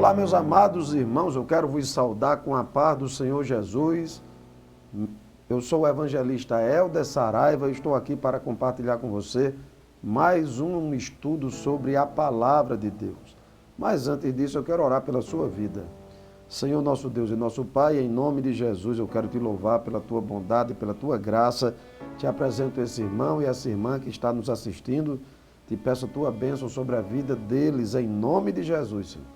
Olá, meus amados irmãos, eu quero vos saudar com a paz do Senhor Jesus. Eu sou o evangelista Helder Saraiva e estou aqui para compartilhar com você mais um estudo sobre a palavra de Deus. Mas antes disso, eu quero orar pela sua vida. Senhor nosso Deus e nosso Pai, em nome de Jesus, eu quero te louvar pela tua bondade e pela tua graça. Te apresento esse irmão e essa irmã que está nos assistindo. Te peço a tua bênção sobre a vida deles, em nome de Jesus, Senhor.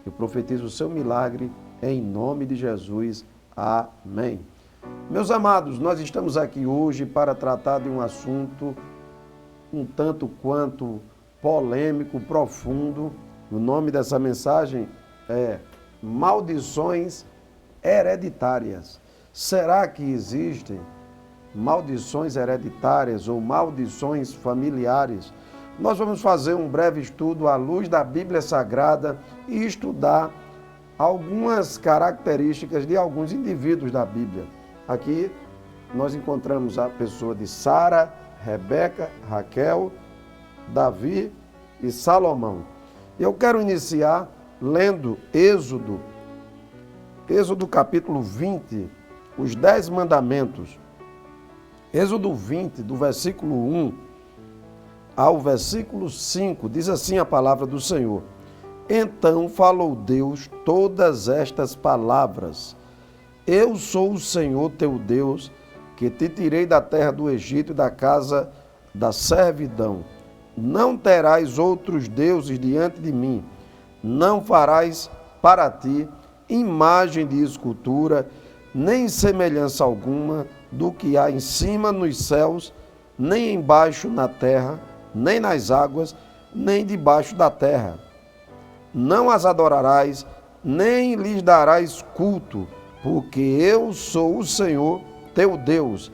Eu profetizo o seu milagre, em nome de Jesus. Amém. Meus amados, nós estamos aqui hoje para tratar de um assunto um tanto quanto polêmico, profundo. O nome dessa mensagem é Maldições Hereditárias. Será que existem maldições hereditárias ou maldições familiares? Nós vamos fazer um breve estudo à luz da Bíblia Sagrada e estudar algumas características de alguns indivíduos da Bíblia. Aqui nós encontramos a pessoa de Sara, Rebeca, Raquel, Davi e Salomão. Eu quero iniciar lendo Êxodo capítulo 20, os 10 mandamentos. Êxodo 20, do versículo 1 ao versículo 5, diz assim a palavra do Senhor. Então falou Deus todas estas palavras. Eu sou o Senhor teu Deus, que te tirei da terra do Egito e da casa da servidão. Não terás outros deuses diante de mim. Não farás para ti imagem de escultura, nem semelhança alguma do que há em cima nos céus, nem embaixo na terra, nem nas águas, nem debaixo da terra. Não as adorarás, nem lhes darás culto, porque eu sou o Senhor teu Deus,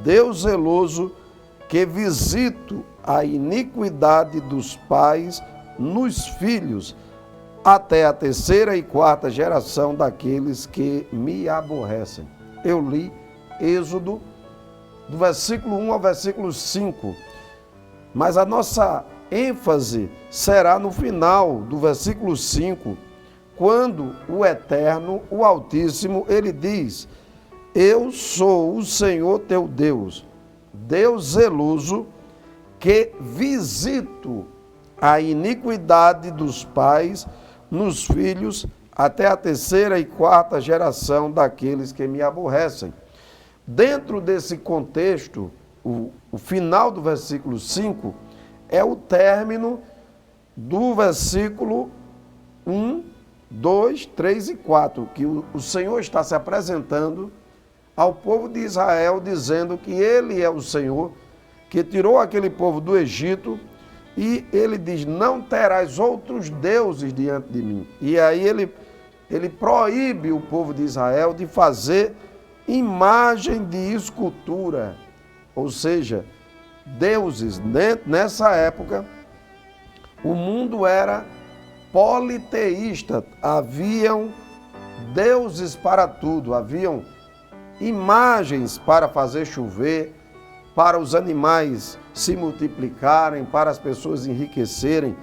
Deus zeloso, que visito a iniquidade dos pais nos filhos, até a terceira e quarta geração daqueles que me aborrecem. Eu li Êxodo, do versículo 1 ao versículo 5. Mas a nossa ênfase será no final do versículo 5, quando o Eterno, o Altíssimo, ele diz: Eu sou o Senhor teu Deus, Deus zeloso, que visito a iniquidade dos pais nos filhos, até a terceira e quarta geração daqueles que me aborrecem. Dentro desse contexto, o final do versículo 5 é o término do versículo 1, 2, 3 e 4, que o Senhor está se apresentando ao povo de Israel, dizendo que Ele é o Senhor, que tirou aquele povo do Egito, e Ele diz, não terás outros deuses diante de mim. E aí ele proíbe o povo de Israel de fazer imagem de escultura, ou seja, deuses. Nessa época, o mundo era politeísta, haviam deuses para tudo, haviam imagens para fazer chover, para os animais se multiplicarem, para as pessoas enriquecerem,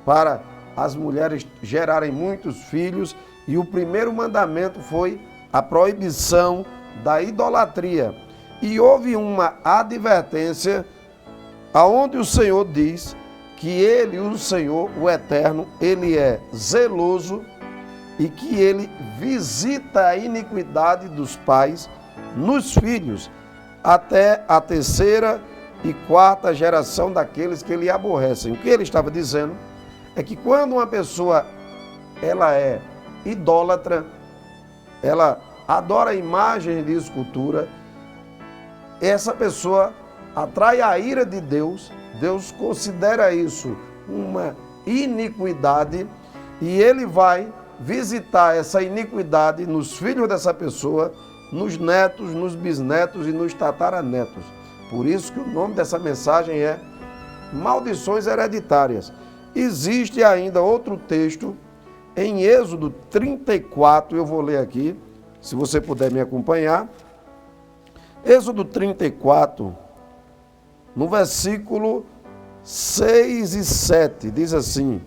para as mulheres gerarem muitos filhos, e o primeiro mandamento foi a proibição da idolatria. E houve uma advertência aonde o Senhor diz que Ele, o Senhor, o Eterno, Ele é zeloso e que Ele visita a iniquidade dos pais nos filhos, até a terceira e quarta geração daqueles que lhe aborrecem. O que ele estava dizendo é que quando uma pessoa ela é idólatra, ela adora imagens de escultura, essa pessoa atrai a ira de Deus. Deus considera isso uma iniquidade e Ele vai visitar essa iniquidade nos filhos dessa pessoa, nos netos, nos bisnetos e nos tataranetos. Por isso que o nome dessa mensagem é Maldições Hereditárias. Existe ainda outro texto em Êxodo 34, eu vou ler aqui, se você puder me acompanhar. Êxodo 34, no versículo 6 e 7, diz assim: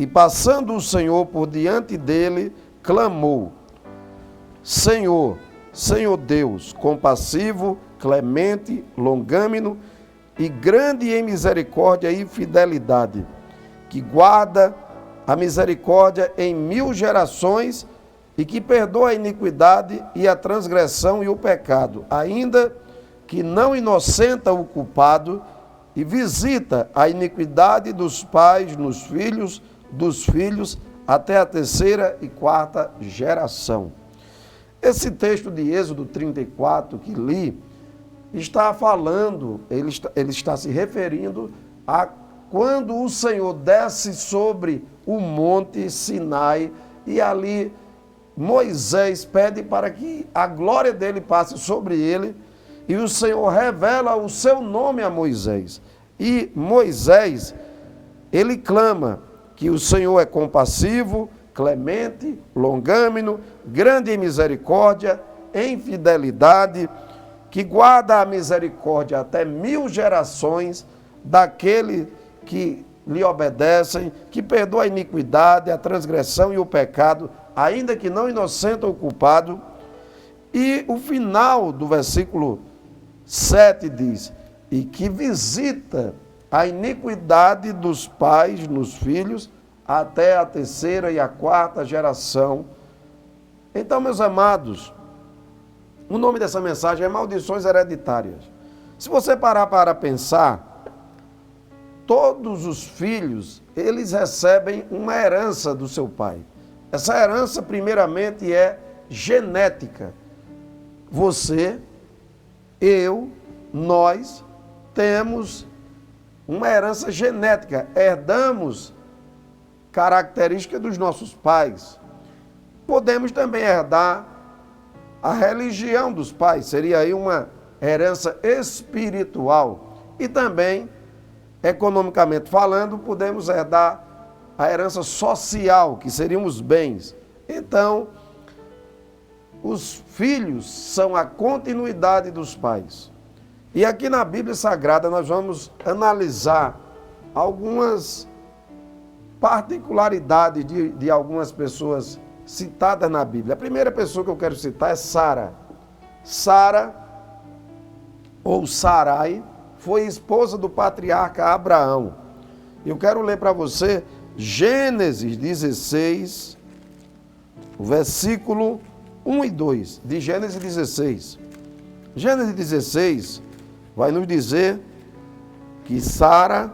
E passando o Senhor por diante dele, clamou: Senhor, Senhor Deus, compassivo, clemente, longâmino e grande em misericórdia e fidelidade, que guarda a misericórdia em 1000 gerações e que perdoa a iniquidade e a transgressão e o pecado, ainda que não inocenta o culpado, e visita a iniquidade dos pais nos filhos dos filhos até a 3ª e 4ª geração. Esse texto de Êxodo 34 que li está falando, ele está se referindo a quando o Senhor desce sobre o monte Sinai e ali Moisés pede para que a glória dele passe sobre ele e o Senhor revela o seu nome a Moisés. E Moisés, ele clama que o Senhor é compassivo, clemente, longâmino, grande em misericórdia, em fidelidade, que guarda a misericórdia até 1000 gerações daquele que lhe obedecem, que perdoa a iniquidade, a transgressão e o pecado, ainda que não inocenta o culpado. E o final do versículo 7 diz: e que visita a iniquidade dos pais nos filhos até a 3ª e a 4ª geração. Então, meus amados, o nome dessa mensagem é Maldições Hereditárias. Se você parar para pensar, todos os filhos, eles recebem uma herança do seu pai. Essa herança, primeiramente, é genética. Você, eu, nós temos uma herança genética, herdamos características dos nossos pais. Podemos também herdar a religião dos pais, seria aí uma herança espiritual. E também, economicamente falando, podemos herdar a herança social, que seriam os bens. Então, os filhos são a continuidade dos pais. E aqui na Bíblia Sagrada nós vamos analisar algumas particularidades de algumas pessoas citadas na Bíblia. A primeira pessoa que eu quero citar é Sara. Sara, ou Sarai, foi esposa do patriarca Abraão. Eu quero ler para você Gênesis 16, o versículo 1 e 2, de Gênesis 16. Gênesis 16 vai nos dizer que Sara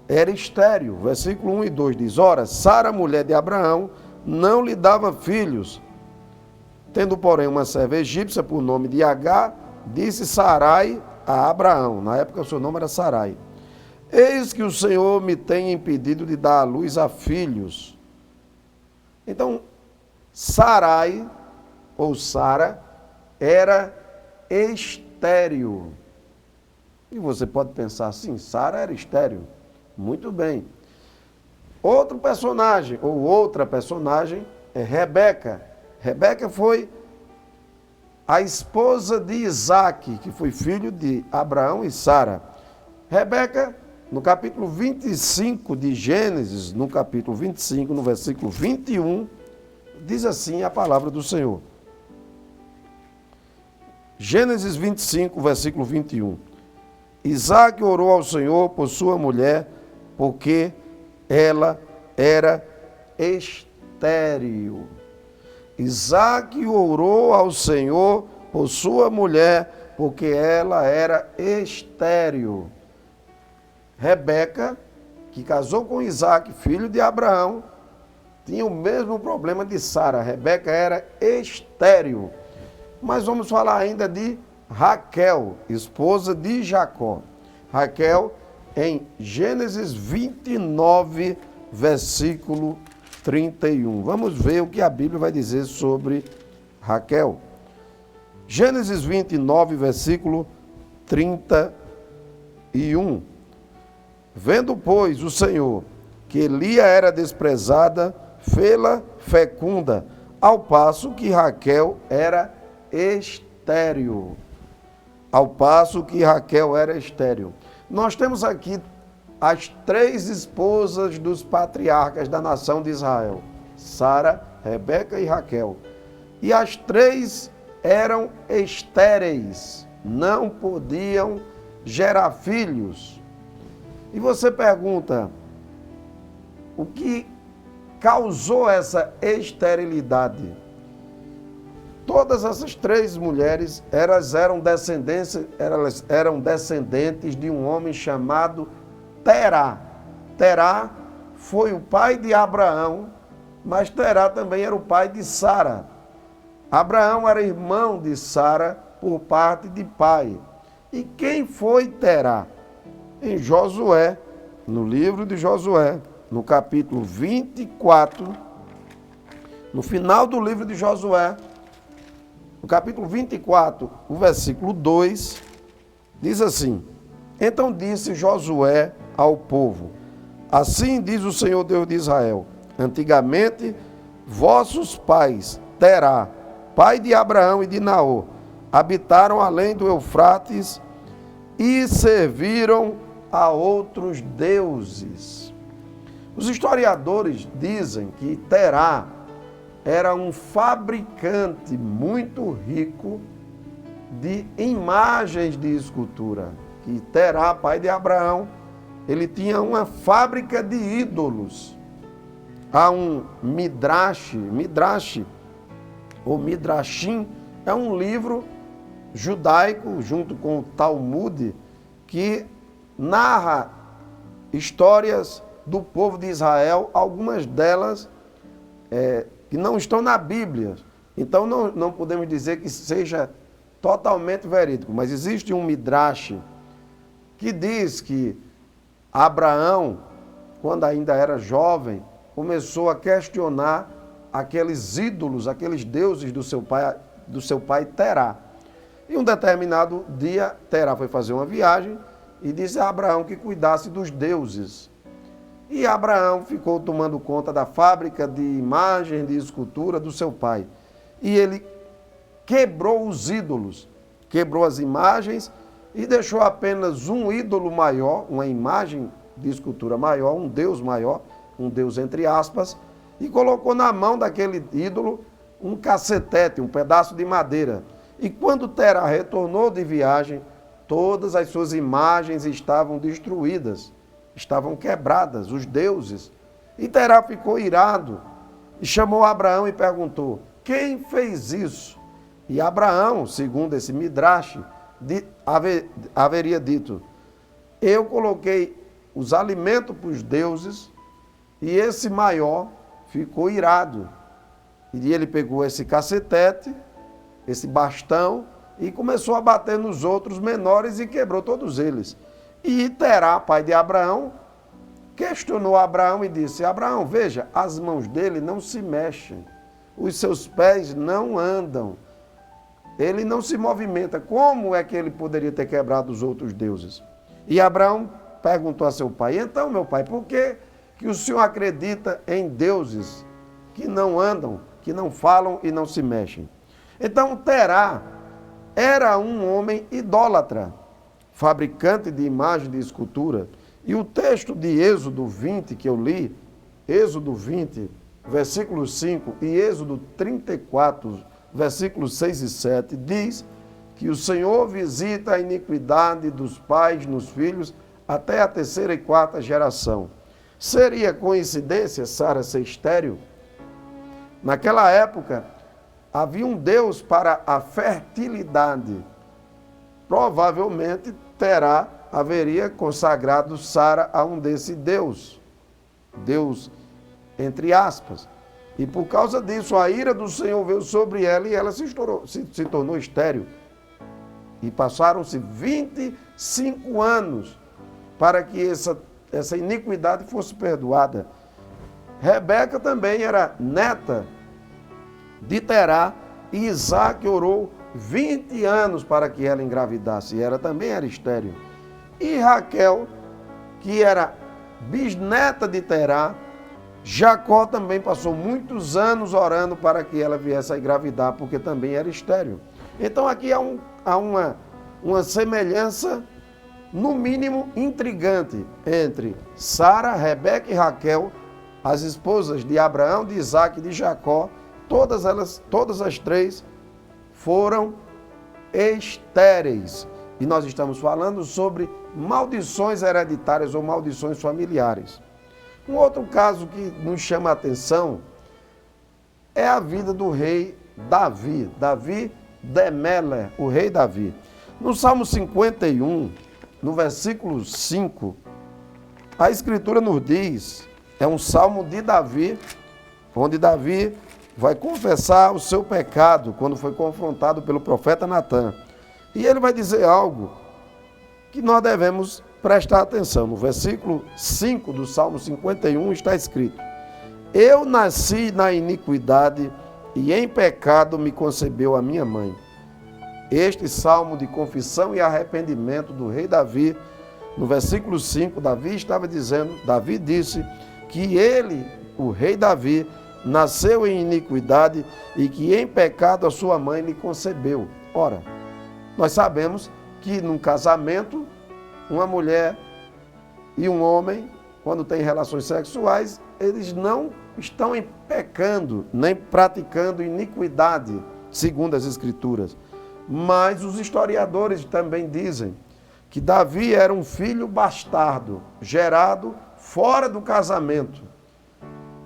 era estéril. Versículo 1 e 2 diz: ora, Sara, mulher de Abraão, não lhe dava filhos. Tendo, porém, uma serva egípcia por nome de Agar, disse Sarai a Abraão. Na época o seu nome era Sarai: eis que o Senhor me tem impedido de dar à luz a filhos. Então, Sarai, ou Sara, era estéril. E você pode pensar assim, Sara era estéril. Muito bem. Outro personagem, ou outra personagem, é Rebeca. Rebeca foi a esposa de Isaque, que foi filho de Abraão e Sara. Rebeca, no capítulo 25 de Gênesis, no capítulo 25, no versículo 21, diz assim a palavra do Senhor. Gênesis 25, versículo 21. Isaque orou ao Senhor por sua mulher, porque ela era estéril. Isaque orou ao Senhor por sua mulher, porque ela era estéril. Rebeca, que casou com Isaque, filho de Abraão, tinha o mesmo problema de Sara. Rebeca era estéril. Mas vamos falar ainda de Raquel, esposa de Jacó. Raquel, em Gênesis 29, versículo 31. Vamos ver o que a Bíblia vai dizer sobre Raquel. Gênesis 29, versículo 31. Vendo, pois, o Senhor que Lia era desprezada, fê-la fecunda, ao passo que Raquel era estéril. Ao passo que Raquel era estéril. Nós temos aqui as 3 esposas dos patriarcas da nação de Israel: Sara, Rebeca e Raquel. E as 3 eram estéreis, não podiam gerar filhos. E você pergunta, o que causou essa esterilidade? Todas essas 3 mulheres, elas eram descendentes de um homem chamado Terá. Terá foi o pai de Abraão, mas Terá também era o pai de Sara. Abraão era irmão de Sara por parte de pai. E quem foi Terá? Em Josué, no livro de Josué, no capítulo 24, no final do livro de Josué, no capítulo 24, o versículo 2, diz assim: Então disse Josué ao povo: Assim diz o Senhor Deus de Israel: Antigamente, vossos pais, Terá, pai de Abraão e de Naor, habitaram além do Eufrates e serviram a outros deuses. Os historiadores dizem que Terá era um fabricante muito rico de imagens de escultura. Que Terá, pai de Abraão, ele tinha uma fábrica de ídolos. Há um Midrash ou Midrashim, é um livro judaico, junto com o Talmud, que narra histórias do povo de Israel, algumas delas que não estão na Bíblia. Então não podemos dizer que seja totalmente verídico, mas existe um Midrash que diz que Abraão, quando ainda era jovem, começou a questionar aqueles ídolos, aqueles deuses do seu pai Terá. E um determinado dia, Terá foi fazer uma viagem e disse a Abraão que cuidasse dos deuses. E Abraão ficou tomando conta da fábrica de imagens, de escultura do seu pai. E ele quebrou os ídolos, quebrou as imagens e deixou apenas um ídolo maior, uma imagem de escultura maior, um deus maior, um deus entre aspas, e colocou na mão daquele ídolo um cacetete, um pedaço de madeira. E quando Terá retornou de viagem, todas as suas imagens estavam destruídas, estavam quebradas, os deuses. E Terá ficou irado e chamou Abraão e perguntou: quem fez isso? E Abraão, segundo esse Midrash, haveria dito: eu coloquei os alimentos para os deuses e esse maior ficou irado. E ele pegou esse cacetete, esse bastão, e começou a bater nos outros menores e quebrou todos eles. E Terá, pai de Abraão, questionou Abraão e disse: Abraão, veja, as mãos dele não se mexem, os seus pés não andam, ele não se movimenta. Como é que ele poderia ter quebrado os outros deuses? E Abraão perguntou a seu pai: então, meu pai, por que o senhor acredita em deuses que não andam, que não falam e não se mexem? Então, Terá era um homem idólatra, fabricante de imagem de escultura. E o texto de Êxodo 20 que eu li, Êxodo 20, versículo 5, e Êxodo 34, versículos 6 e 7, diz que o Senhor visita a iniquidade dos pais nos filhos até a 3ª e 4ª geração. Seria coincidência Sara ser estéril? Naquela época, havia um Deus para a fertilidade. Provavelmente Terá haveria consagrado Sara a um desse Deus. Deus, entre aspas. E por causa disso, a ira do Senhor veio sobre ela e ela se tornou estéril. E passaram-se 25 anos para que essa iniquidade fosse perdoada. Rebeca também era neta de Terá, e Isaac orou 20 anos para que ela engravidasse, e ela também era estéril. E Raquel, que era bisneta de Terá, Jacó também passou muitos anos orando para que ela viesse a engravidar, porque também era estéril. Então aqui há uma semelhança no mínimo intrigante, entre Sara, Rebeca e Raquel, as esposas de Abraão, de Isaque e de Jacó. Todas as três foram estéreis. E nós estamos falando sobre maldições hereditárias ou maldições familiares. Um outro caso que nos chama a atenção é a vida do rei Davi. Davi de Melech, o rei Davi. No Salmo 51, no versículo 5, a Escritura nos diz, é um salmo de Davi, onde Davi vai confessar o seu pecado quando foi confrontado pelo profeta Natã. E ele vai dizer algo que nós devemos prestar atenção. No versículo 5 do Salmo 51 está escrito: Eu nasci na iniquidade e em pecado me concebeu a minha mãe. Este salmo de confissão e arrependimento do rei Davi, no versículo 5, Davi disse que ele, o rei Davi, nasceu em iniquidade e que em pecado a sua mãe lhe concebeu. Ora, nós sabemos que num casamento, uma mulher e um homem, quando têm relações sexuais, eles não estão pecando, nem praticando iniquidade, segundo as Escrituras. Mas os historiadores também dizem que Davi era um filho bastardo, gerado fora do casamento.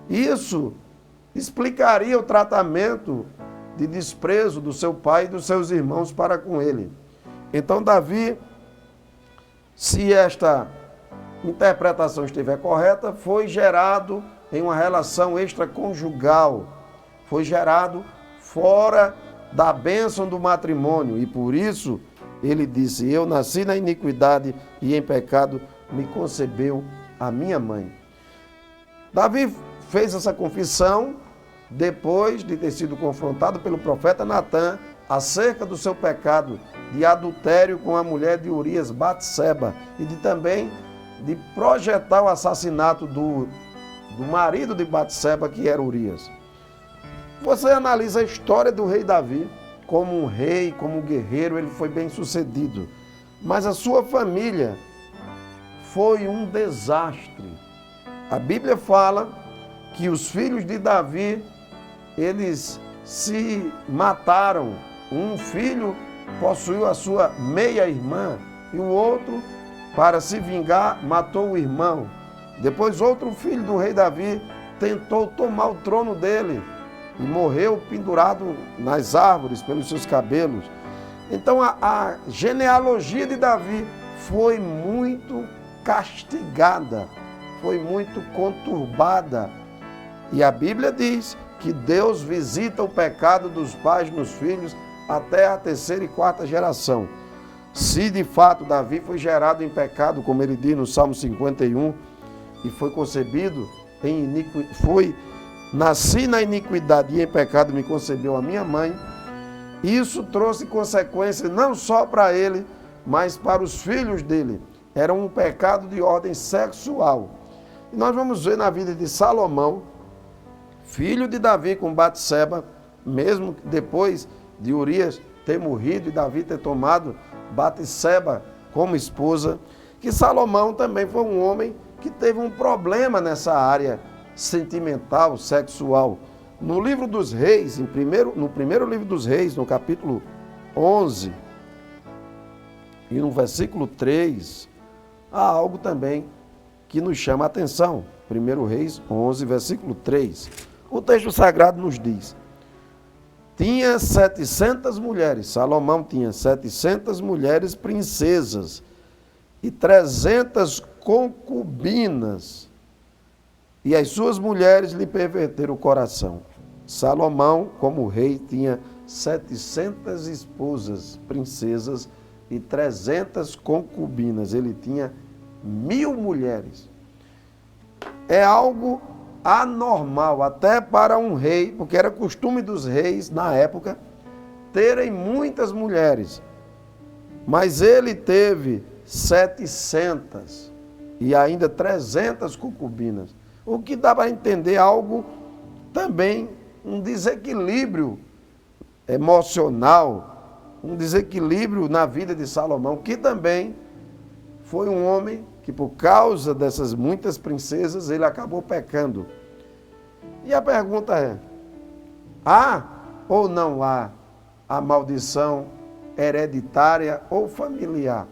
Isso explicaria o tratamento de desprezo do seu pai e dos seus irmãos para com ele. Então Davi, se esta interpretação estiver correta, foi gerado em uma relação extraconjugal, foi gerado fora da bênção do matrimônio, e por isso ele disse: Eu nasci na iniquidade e em pecado me concebeu a minha mãe. Davi fez essa confissão depois de ter sido confrontado pelo profeta Natã acerca do seu pecado de adultério com a mulher de Urias, Batseba, e também de projetar o assassinato do marido de Batseba, que era Urias. Você analisa a história do rei Davi, como um rei, como um guerreiro, ele foi bem sucedido. Mas a sua família foi um desastre. A Bíblia fala que os filhos de Davi, eles se mataram. Um filho possuiu a sua meia-irmã e o outro, para se vingar, matou o irmão. Depois outro filho do rei Davi tentou tomar o trono dele e morreu pendurado nas árvores pelos seus cabelos. Então a genealogia de Davi foi muito castigada, foi muito conturbada. E a Bíblia diz que Deus visita o pecado dos pais nos filhos até a terceira e quarta geração. Se de fato Davi foi gerado em pecado, como ele diz no Salmo 51, e foi concebido em iniquidade, nasci na iniquidade e em pecado me concebeu a minha mãe, isso trouxe consequências não só para ele, mas para os filhos dele. Era um pecado de ordem sexual. E nós vamos ver na vida de Salomão, filho de Davi com Batseba, mesmo depois de Urias ter morrido e Davi ter tomado Batseba como esposa, que Salomão também foi um homem que teve um problema nessa área sentimental, sexual. No livro dos Reis, no primeiro livro dos Reis, no capítulo 11 e no versículo 3, há algo também que nos chama a atenção. 1 Reis 11, versículo 3. O texto sagrado nos diz: tinha 700 mulheres, Salomão tinha 700 mulheres princesas e 300 concubinas, e as suas mulheres lhe perverteram o coração. Salomão, como rei, tinha 700 esposas, princesas, e 300 concubinas. Ele tinha 1000 mulheres. É algo anormal, até para um rei, porque era costume dos reis, na época, terem muitas mulheres. Mas ele teve 700 e ainda 300 concubinas. O que dá para entender algo também, um desequilíbrio emocional, um desequilíbrio na vida de Salomão, que também foi um homem que, por causa dessas muitas princesas, ele acabou pecando. E a pergunta é: há ou não há a maldição hereditária ou familiar?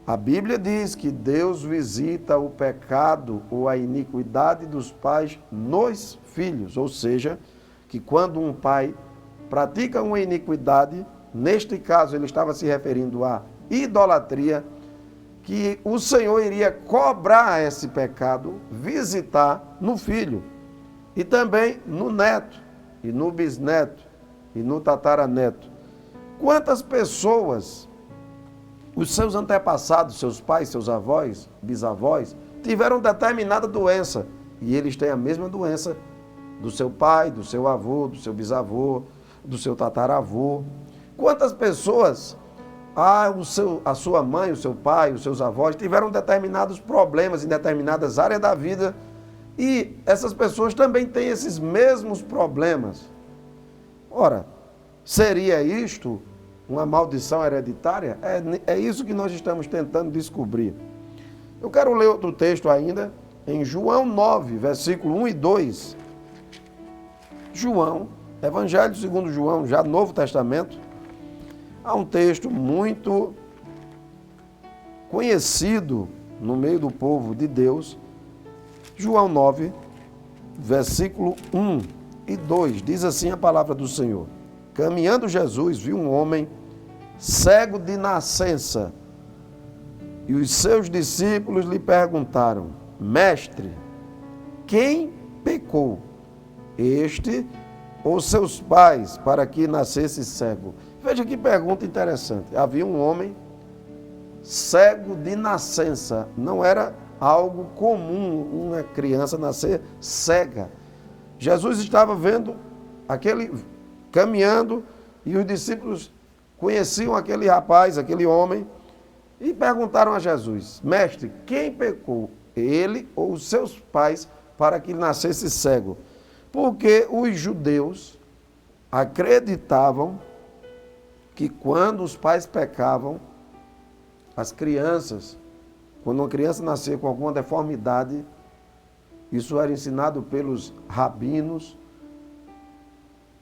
A Bíblia diz que Deus visita o pecado ou a iniquidade dos pais nos filhos, ou seja, que quando um pai pratica uma iniquidade, neste caso ele estava se referindo à idolatria, que o Senhor iria cobrar esse pecado, visitar no filho, e também no neto, e no bisneto, e no tataraneto. Quantas pessoas, os seus antepassados, seus pais, seus avós, bisavós, tiveram determinada doença, e eles têm a mesma doença do seu pai, do seu avô, do seu bisavô, do seu tataravô. Quantas pessoas, a sua mãe, o seu pai, os seus avós, tiveram determinados problemas em determinadas áreas da vida, e essas pessoas também têm esses mesmos problemas. Ora, seria isto uma maldição hereditária? É isso que nós estamos tentando descobrir. Eu quero ler outro texto ainda, em João 9, versículo 1 e 2. João, Evangelho segundo João, já Novo Testamento. Há um texto muito conhecido no meio do povo de Deus. João 9, versículo 1 e 2. Diz assim a palavra do Senhor: caminhando Jesus, viu um homem cego de nascença, e os seus discípulos lhe perguntaram: mestre, quem pecou, este ou seus pais, para que nascesse cego? Veja que pergunta interessante. Havia um homem cego de nascença. Não era algo comum uma criança nascer cega. Jesus estava vendo caminhando, e os discípulos conheciam aquele rapaz, aquele homem, e perguntaram a Jesus: mestre, quem pecou, ele ou os seus pais, para que ele nascesse cego? Porque os judeus acreditavam que quando os pais pecavam, as crianças, quando uma criança nascia com alguma deformidade, isso era ensinado pelos rabinos,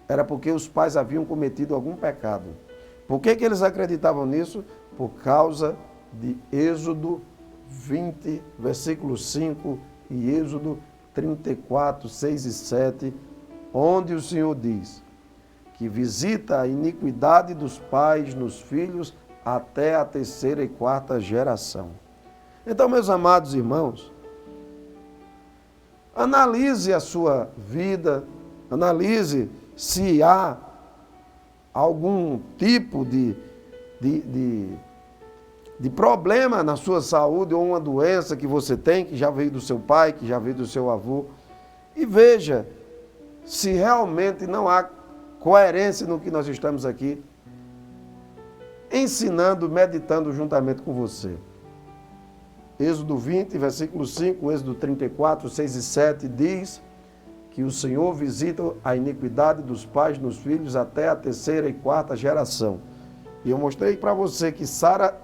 era porque os pais haviam cometido algum pecado. Por que eles acreditavam nisso? Por causa de Êxodo 20, versículo 5 e Êxodo 34, 6 e 7, onde o Senhor diz que visita a iniquidade dos pais nos filhos até a terceira e quarta geração. Então, meus amados irmãos, analise a sua vida, analise se há algum tipo de problema na sua saúde ou uma doença que você tem, que já veio do seu pai, que já veio do seu avô, e veja se realmente não há coerência no que nós estamos aqui ensinando, meditando juntamente com você. Êxodo 20, versículo 5, Êxodo 34, 6 e 7 diz que o Senhor visita a iniquidade dos pais nos filhos até a terceira e quarta geração. E eu mostrei para você que Sara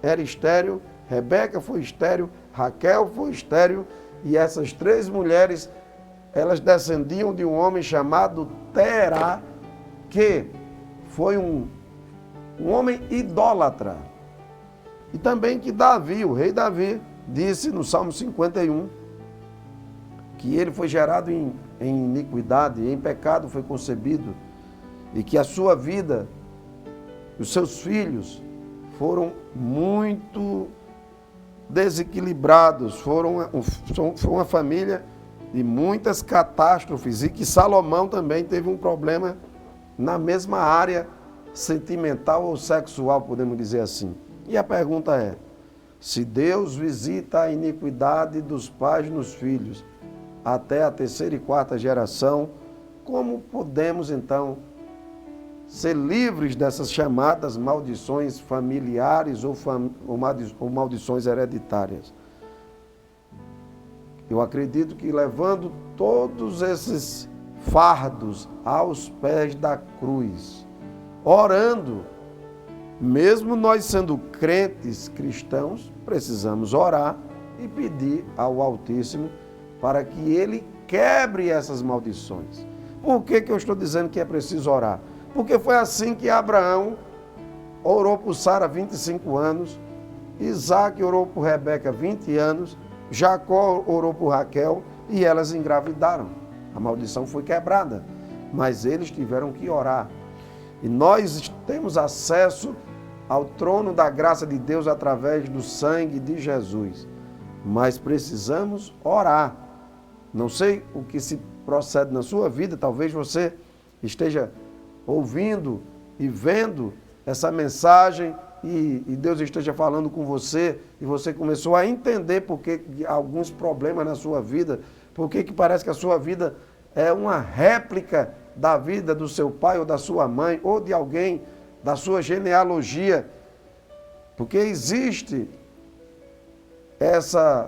era estéril, Rebeca foi estéril, Raquel foi estéril, e essas três mulheres, elas descendiam de um homem chamado Terá, que foi um homem idólatra. E também que Davi, o rei Davi, disse no Salmo 51, que ele foi gerado em iniquidade, em pecado foi concebido, e que a sua vida, os seus filhos, foram muito desequilibrados, foi uma família de muitas catástrofes, e que Salomão também teve um problema na mesma área sentimental ou sexual, podemos dizer assim. E a pergunta é: se Deus visita a iniquidade dos pais nos filhos até a terceira e quarta geração, como podemos então ser livres dessas chamadas maldições familiares ou maldições hereditárias? Eu acredito que levando todos esses fardos aos pés da cruz, orando mesmo nós sendo crentes cristãos, precisamos orar e pedir ao Altíssimo para que Ele quebre essas maldições. Por que eu estou dizendo que é preciso orar? Porque foi assim que Abraão orou por Sara 25 anos, Isaac orou por Rebeca 20 anos, Jacó orou por Raquel e elas engravidaram. A maldição foi quebrada, mas eles tiveram que orar. E nós temos acesso ao trono da graça de Deus através do sangue de Jesus. Mas precisamos orar. Não sei o que se procede na sua vida, talvez você esteja ouvindo e vendo essa mensagem e Deus esteja falando com você e você começou a entender por que alguns problemas na sua vida, por que parece que a sua vida é uma réplica da vida do seu pai ou da sua mãe ou de alguém da sua genealogia, porque existe essa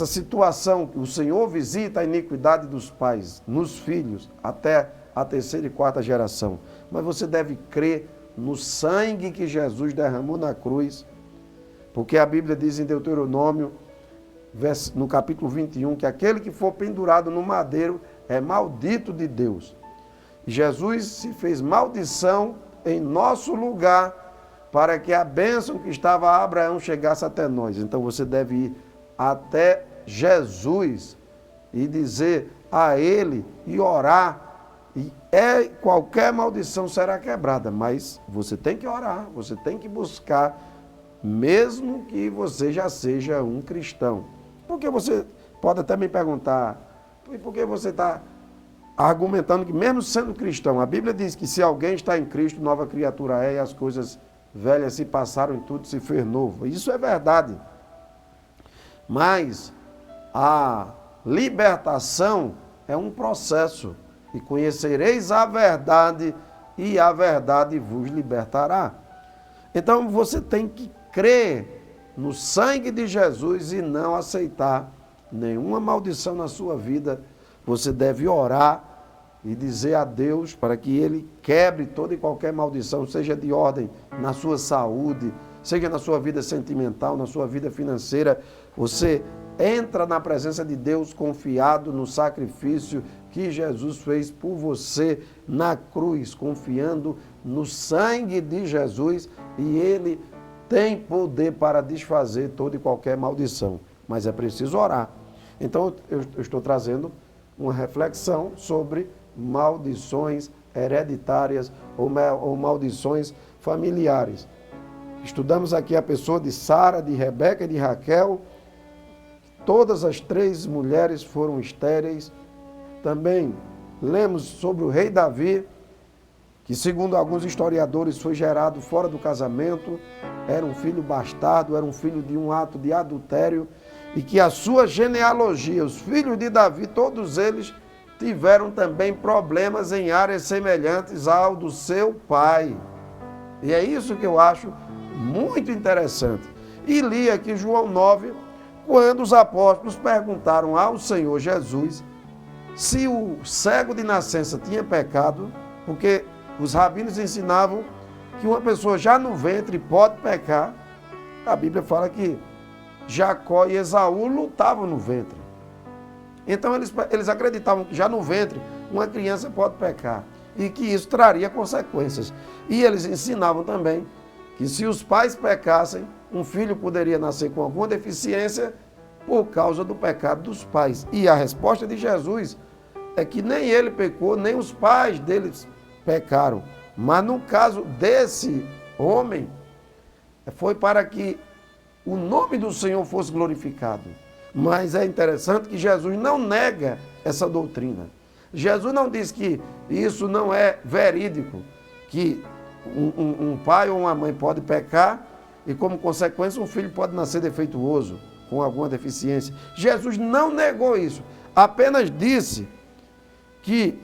situação que o Senhor visita a iniquidade dos pais nos filhos até a terceira e quarta geração. Mas você deve crer no sangue que Jesus derramou na cruz, porque a Bíblia diz em Deuteronômio, no capítulo 21, que aquele que for pendurado no madeiro é maldito de Deus. E Jesus se fez maldição em nosso lugar para que a bênção que estava a Abraão chegasse até nós. Então você deve ir até Jesus e dizer a Ele e orar, e qualquer maldição será quebrada, mas você tem que orar, você tem que buscar, mesmo que você já seja um cristão. Porque você pode até me perguntar, por que você está argumentando que mesmo sendo cristão, a Bíblia diz que se alguém está em Cristo, nova criatura é, e as coisas velhas se passaram e tudo se fez novo. Isso é verdade. Mas a libertação é um processo. E conhecereis a verdade, e a verdade vos libertará. Então você tem que crer no sangue de Jesus e não aceitar nenhuma maldição na sua vida. Você deve orar e dizer a Deus para que Ele quebre toda e qualquer maldição, seja de ordem na sua saúde, seja na sua vida sentimental, na sua vida financeira. Você entra na presença de Deus confiado no sacrifício que Jesus fez por você na cruz, confiando no sangue de Jesus, e Ele tem poder para desfazer toda e qualquer maldição. Mas é preciso orar. Então eu estou trazendo uma reflexão sobre maldições hereditárias ou maldições familiares. Estudamos aqui a pessoa de Sara, de Rebeca e de Raquel. Todas as três mulheres foram estéreis. Também lemos sobre o rei Davi, que segundo alguns historiadores foi gerado fora do casamento, era um filho bastardo, era um filho de um ato de adultério, e que a sua genealogia, os filhos de Davi, todos eles tiveram também problemas em áreas semelhantes ao do seu pai. E é isso que eu acho muito interessante. E li aqui João 9, quando os apóstolos perguntaram ao Senhor Jesus se o cego de nascença tinha pecado, porque os rabinos ensinavam que uma pessoa já no ventre pode pecar. A Bíblia fala que Jacó e Esaú lutavam no ventre. Então eles acreditavam que já no ventre uma criança pode pecar e que isso traria consequências. E eles ensinavam também que se os pais pecassem, um filho poderia nascer com alguma deficiência por causa do pecado dos pais. E a resposta de Jesus é que nem ele pecou, nem os pais deles pecaram. Mas no caso desse homem, foi para que o nome do Senhor fosse glorificado. Mas é interessante que Jesus não nega essa doutrina. Jesus não diz que isso não é verídico, que um pai ou uma mãe pode pecar e, como consequência, um filho pode nascer defeituoso, com alguma deficiência. Jesus não negou isso, apenas disse que,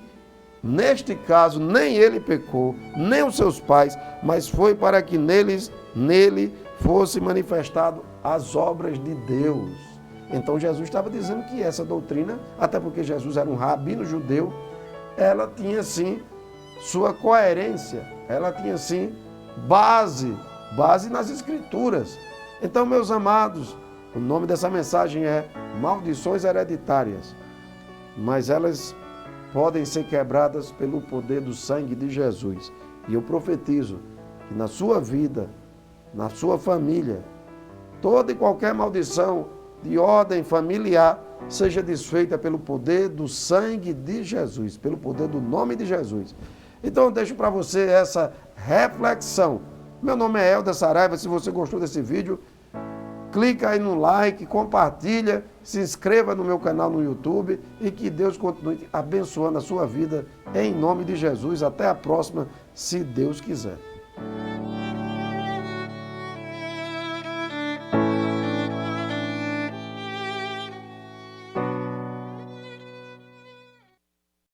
neste caso, nem ele pecou, nem os seus pais, mas foi para que nele fosse manifestado as obras de Deus. Então Jesus estava dizendo que essa doutrina, até porque Jesus era um rabino judeu, ela tinha sim sua coerência, ela tinha sim base nas Escrituras. Então, meus amados, o nome dessa mensagem é Maldições Hereditárias, mas elas podem ser quebradas pelo poder do sangue de Jesus. E eu profetizo que na sua vida, na sua família, toda e qualquer maldição de ordem familiar seja desfeita pelo poder do sangue de Jesus, pelo poder do nome de Jesus. Então eu deixo para você essa reflexão. Meu nome é Helder Saraiva. Se você gostou desse vídeo, clica aí no like, compartilha, se inscreva no meu canal no YouTube e que Deus continue abençoando a sua vida em nome de Jesus. Até a próxima, se Deus quiser.